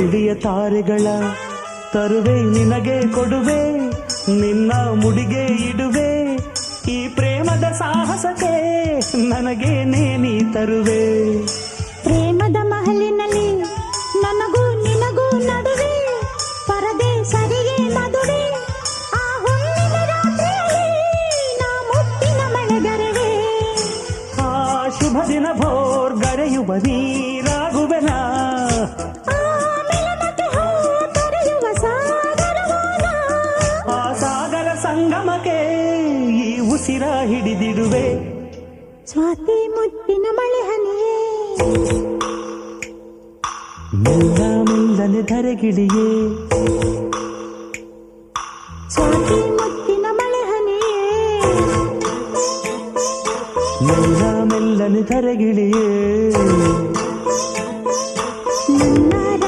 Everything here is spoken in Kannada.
ಬಿಳಿಯ ತಾರೆಗಳ ತರುವೆ ನಿನಗೆ ಕೊಡುವೆ, ನಿನ್ನ ಮುಡಿಗೆ ಇಡುವೆ, ಈ ಪ್ರೇಮದ ಸಾಹಸಕ್ಕೆ ನನಗೆ ನೀ ತರುವೆ. ಪ್ರೇಮದ ಮಹಲಿನಲ್ಲಿ ನನಗೂ ನಿನಗೂ ನಡುವೆ ಪರದೇಸರಿಗೆ ಮದುವೆ, ಆ ಹುಣ್ಣಿಮೆ ರಾತ್ರಿಯಲ್ಲಿ ನಾ ಮುತ್ತಿನ ಮಳೆಗರೆವೆ. ಆ ಶುಭ ದಿನ ಭೋರ್ ಗರೆಯುವ ನೀರಾಗುವೆನ, ಆ ಸಾಗರ ಸಂಗಮಕ್ಕೆ ಈ ಉಸಿರ ಹಿಡಿದಿಡುವೆ. ಸ್ವಾತಿ ಮುತ್ತಿನ ಮಳೆ ಹನಿಯೇ, ಮೆಲ್ಲ ಮೆಲ್ಲನೆ ಧರೆಗಿಳಿಯೇ. ಸ್ವಾತಿ ಮುತ್ತಿನ ಮಳೆ ಹನಿಯೇ, ಮೆಲ್ಲ ಮೆಲ್ಲನೆ ಧರೆಗಿಳಿಯೇ.